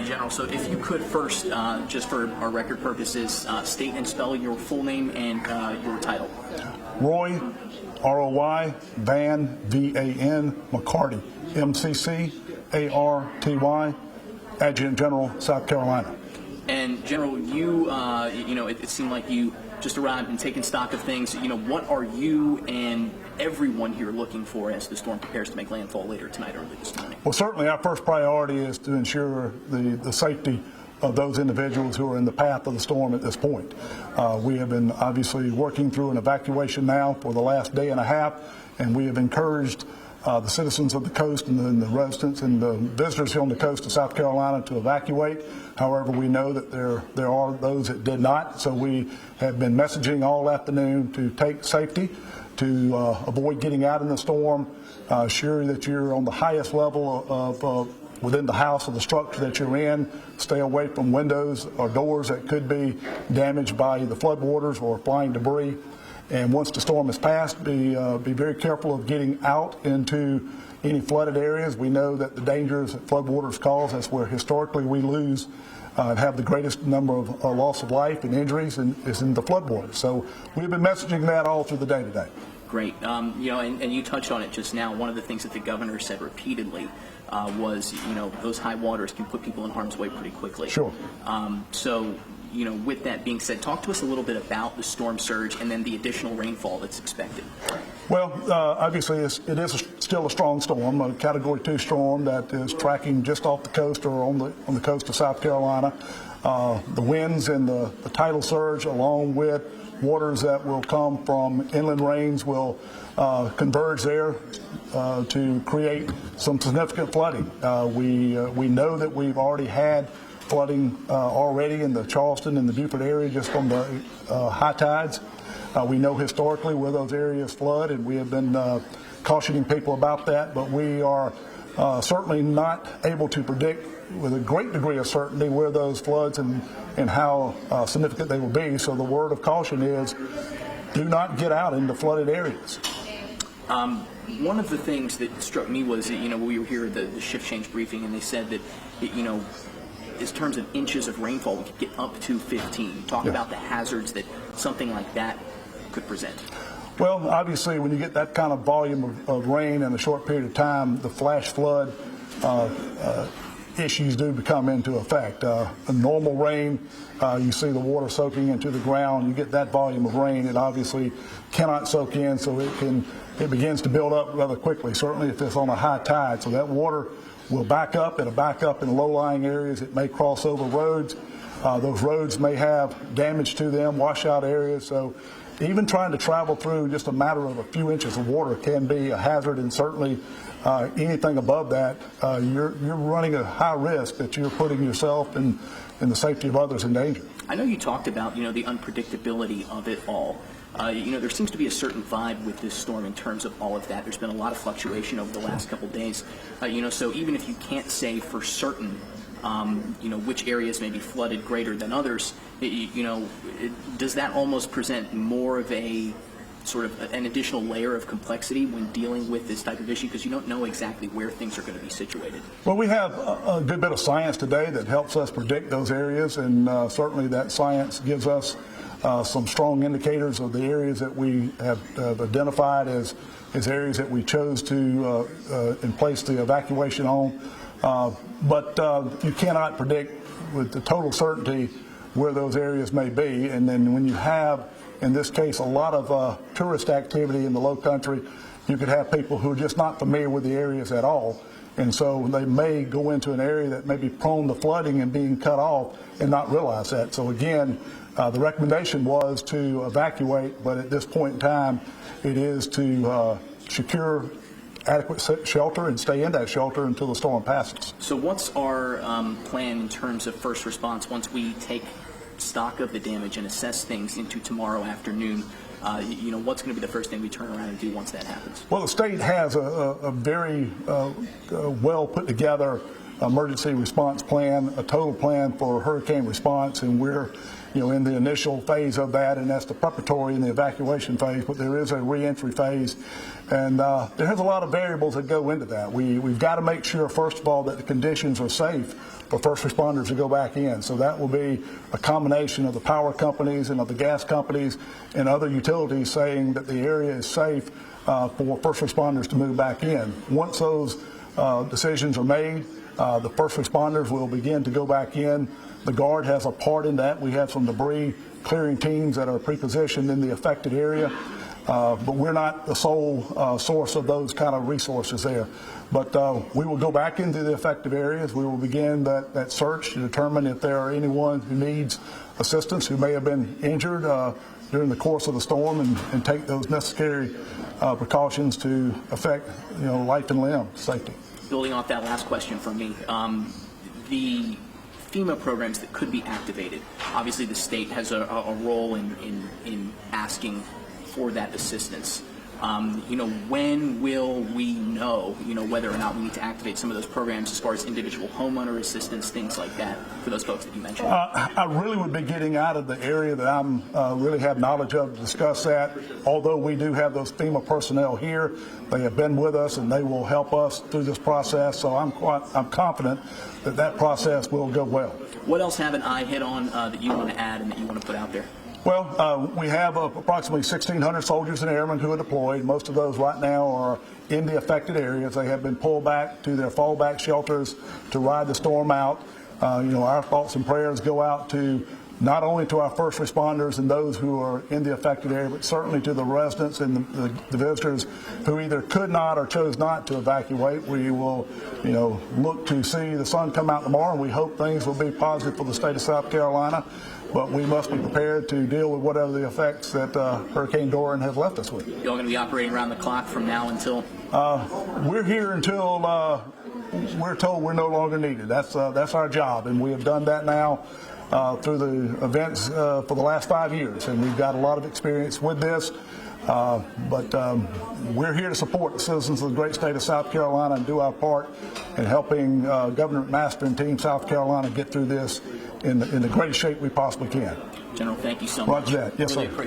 General, so if you could first, just for our record purposes, state and spell your full name and your title. Roy, R-O-Y, Van, V-A-N, McCarty, M-C-C-A-R-T-Y, Adjutant General, South Carolina. And General, you know, it seemed like you just arrived and taking stock of things. You know, what are you and everyone here looking for as the storm prepares to make landfall later tonight, early this morning? Well, certainly our first priority is to ensure the safety of those individuals who are in the path of the storm at this point. We have been obviously working through an evacuation now for the last day and a half, and we have encouraged the citizens of the coast and the residents and the visitors here on the coast of South Carolina to evacuate. However, we know that there are those that did not, so we have been messaging all afternoon to take safety, to avoid getting out in the storm, ensure that you're on the highest level of within the house or the structure that you're in. Stay away from windows or doors that could be damaged by the floodwaters or flying debris. And once the storm has passed, be very careful of getting out into any flooded areas. We know that the dangers that floodwaters cause, that's where historically we lose and have the greatest number of loss of life and injuries, is in the floodwaters. So we've been messaging that all through the day today. Great. You know, and you touched on it just now. One of the things that the governor said repeatedly was, you know, those high waters can put people in harm's way pretty quickly. Sure. So, you know, with that being said, talk to us a little bit about the storm surge and then the additional rainfall that's expected. Well, obviously it is still a strong storm, a Category 2 storm that is tracking just off the coast or on the coast of South Carolina. The winds and the tidal surge, along with waters that will come from inland rains, will converge there to create some significant flooding. We know that we've already had flooding already in the Charleston and the Beaufort area just from the high tides. We know historically where those areas flood, and we have been cautioning people about that, but we are certainly not able to predict with a great degree of certainty where those floods and how significant they will be. So the word of caution is do not get out into flooded areas. One of the things that struck me was that, you know, we were here at the shift change briefing, and they said that, you know, in terms of inches of rainfall, we could get up to 15. Talk about the hazards that something like that could present. Well, obviously, when you get that kind of volume of rain in a short period of time, the flash flood issues do become into effect. A normal rain, you see the water soaking into the ground. You get that volume of rain, it obviously cannot soak in, so it begins to build up rather quickly, certainly if it's on a high tide. So that water will back up. It'll back up in low-lying areas. It may cross over roads. Those roads may have damage to them, washout areas. So even trying to travel through just a matter of a few inches of water can be a hazard, and certainly anything above that, you're running a high risk that you're putting yourself and the safety of others in danger. I know you talked about, you know, the unpredictability of it all. You know, there seems to be a certain vibe with this storm in terms of all of that. There's been a lot of fluctuation over the last couple of days. You know, so even if you can't say for certain, you know, which areas may be flooded greater than others, you know, does that almost present more of a sort of an additional layer of complexity when dealing with this type of issue, because you don't know exactly where things are going to be situated? Well, we have a good bit of science today that helps us predict those areas, and certainly that science gives us some strong indicators of the areas that we have identified as areas that we chose to place the evacuation on. But you cannot predict with the total certainty where those areas may be. And then when you have, in this case, a lot of tourist activity in the low country, you could have people who are just not familiar with the areas at all. And so they may go into an area that may be prone to flooding and being cut off and not realize that. So again, the recommendation was to evacuate, but at this point in time, it is to secure adequate shelter and stay in that shelter until the storm passes. So what's our plan in terms of first response once we take stock of the damage and assess things into tomorrow afternoon? You know, what's going to be the first thing we turn around and do once that happens? Well, the state has a very well put together emergency response plan, a total plan for hurricane response, and we're, you know, in the initial phase of that, and that's the preparatory and the evacuation phase, but there is a reentry phase, and there's a lot of variables that go into that. We've got to make sure, first of all, that the conditions are safe for first responders to go back in. So that will be a combination of the power companies and of the gas companies and other utilities saying that the area is safe for first responders to move back in. Once those decisions are made, the first responders will begin to go back in. The Guard has a part in that. We have some debris clearing teams that are pre-positioned in the affected area, but we're not the sole source of those kind of resources there. But we will go back into the affected areas. We will begin that search to determine if there are anyone who needs assistance, who may have been injured during the course of the storm, and take those necessary precautions to affect, life and limb safety. Building off that last question from me, the FEMA programs that could be activated, obviously the state has a role in asking for that assistance. When will we know, whether or not we need to activate some of those programs as far as individual homeowner assistance, things like that, for those folks that you mentioned? I really would be getting out of the area that I'm really have knowledge of to discuss that. Although we do have those FEMA personnel here, they have been with us and they will help us through this process. So I'm confident that process will go well. What else haven't I hit on that you want to add and that you want to put out there? Well, we have approximately 1,600 soldiers and airmen who are deployed. Most of those right now are in the affected areas. They have been pulled back to their fallback shelters to ride the storm out. Our thoughts and prayers go out to not only to our first responders and those who are in the affected area, but certainly to the residents and the visitors who either could not or chose not to evacuate. We will, look to see the sun come out tomorrow, and we hope things will be positive for the state of South Carolina. But we must be prepared to deal with whatever the effects that Hurricane-Dorian has left us with. You're going to be operating around the clock from now until? We're here until we're told we're no longer needed. That's our job, and we have done that now through the events for the last 5 years, and we've got a lot of experience with this. But we're here to support the citizens of the great state of South Carolina and do our part in helping Governor McMaster and Team South Carolina get through this in the greatest shape we possibly can. General, thank you so much. Roger that. Yes, really sir. Appreciate